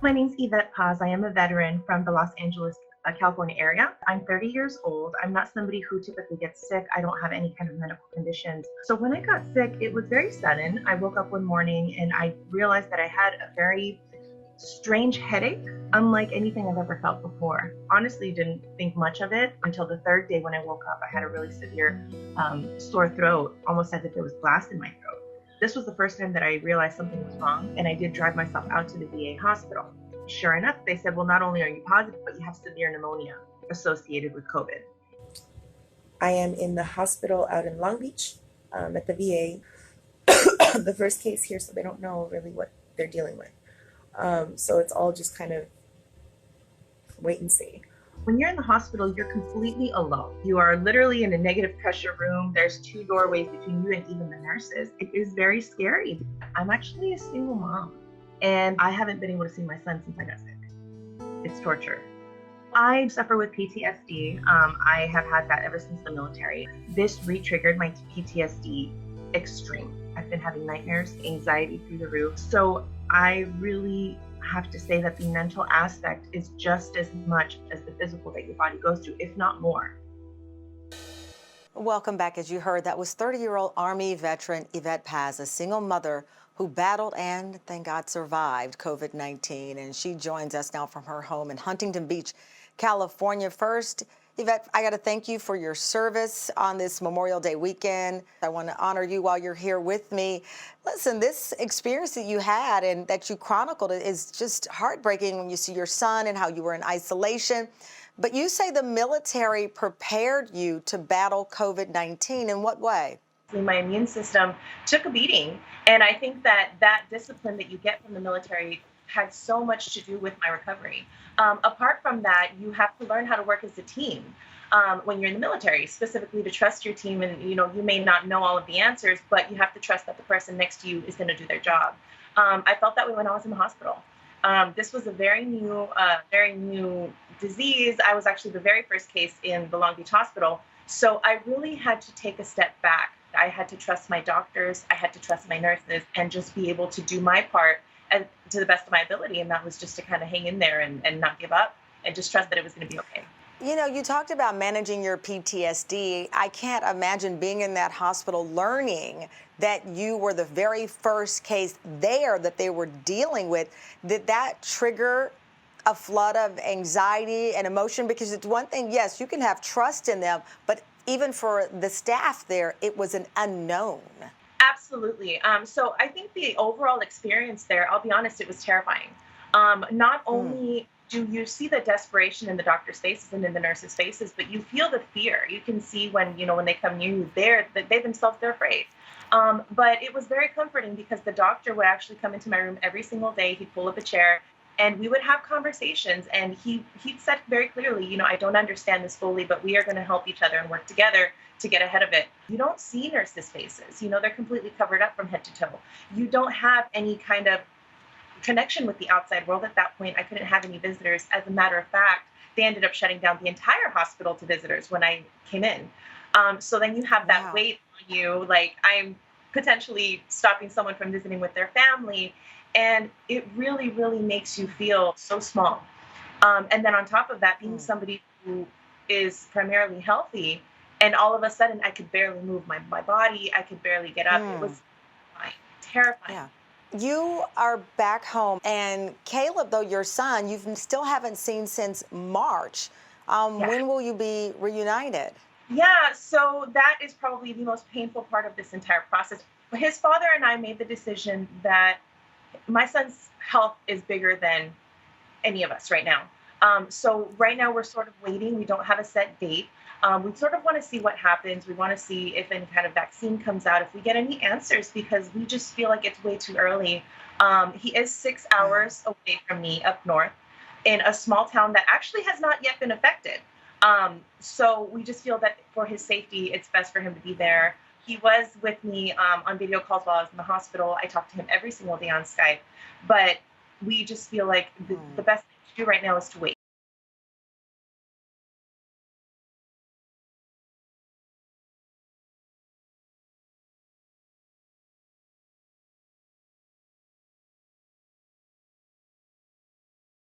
My name's Yvette Paz. I am a veteran from the Los Angeles, California area. I'm 30 years old. I'm not somebody who typically gets sick. I don't have any kind of medical conditions. So when I got sick, it was very sudden. I woke up one morning and I realized that I had a very strange headache, unlike anything I've ever felt before. Honestly, didn't think much of it until the third day when I woke up. I had a really severe sore throat, almost as if there was glass in my throat. This was the first time that I realized something was wrong, and I did drive myself out to the VA hospital. Sure enough, they said, well, not only are you positive, but you have severe pneumonia associated with COVID. I am in the hospital out in Long Beach at the VA. The first case here, so they don't know really what they're dealing with. So it's all just kind of wait and see. When you're in the hospital, you're completely alone. You are literally in a negative pressure room. There's 2 doorways between you and even the nurses. It is very scary. I'm actually a single mom, and I haven't been able to see my son since I got sick. It's torture. I suffer with PTSD. I have had that ever since the military. This re-triggered my PTSD extreme. I've been having nightmares, anxiety through the roof. So I really have to say that the mental aspect is just as much as the physical that your body goes through, if not more. Welcome back. As you heard, that was 30-year-old Army veteran Yvette Paz, a single mother who battled and, thank God, survived COVID-19. And she joins us now from her home in Huntington Beach, California. First, Yvette, I got to thank you for your service on this Memorial Day weekend. I want to honor you while you're here with me. Listen, this experience that you had and that you chronicled is just heartbreaking when you see your son and how you were in isolation. But you say the military prepared you to battle COVID-19. In what way? My immune system took a beating. And I think that discipline that you get from the military had so much to do with my recovery. Apart from that, you have to learn how to work as a team when you're in the military, specifically to trust your team. And, you may not know all of the answers, but you have to trust that the person next to you is going to do their job. I felt that way when I was in the hospital. This was a very new disease. I was actually the very first case in the Long Beach hospital. So I really had to take a step back. I had to trust my doctors. I had to trust my nurses and just be able to do my part and to the best of my ability. And that was just to kind of hang in there and not give up and just trust that it was going to be okay. You talked about managing your PTSD. I can't imagine being in that hospital learning that you were the very first case there that they were dealing with. Did that trigger a flood of anxiety and emotion? Because it's one thing, yes, you can have trust in them, but even for the staff there, it was an unknown. Absolutely. So I think the overall experience there, I'll be honest, it was terrifying. Not only do you see the desperation in the doctor's faces and in the nurses' faces, but you feel the fear. You can see when they come near you, they themselves, they're afraid. But it was very comforting because the doctor would actually come into my room every single day. He'd pull up a chair and we would have conversations. And he said very clearly, I don't understand this fully, but we are going to help each other and work together to get ahead of it. You don't see nurses' faces. They're completely covered up from head to toe. You don't have any kind of connection with the outside world at that point. I couldn't have any visitors. As a matter of fact, they ended up shutting down the entire hospital to visitors when I came in. So then you have that weight on you, like I'm potentially stopping someone from visiting with their family. And it really, really makes you feel so small. And then on top of that, being somebody who is primarily healthy, and all of a sudden I could barely move my body. I could barely get up. It was terrifying. Yeah. You are back home, and Caleb, though, your son, you still haven't seen since March. When will you be reunited? Yeah, so that is probably the most painful part of this entire process. His father and I made the decision that my son's health is bigger than any of us right now. So right now we're sort of waiting. We don't have a set date. We sort of want to see what happens. We want to see if any kind of vaccine comes out, if we get any answers, because we just feel like it's way too early. He is 6 hours away from me up north in a small town that actually has not yet been affected. So we just feel that for his safety, it's best for him to be there. He was with me on video calls while I was in the hospital. I talked to him every single day on Skype, but we just feel like the best thing to do right now is to wait.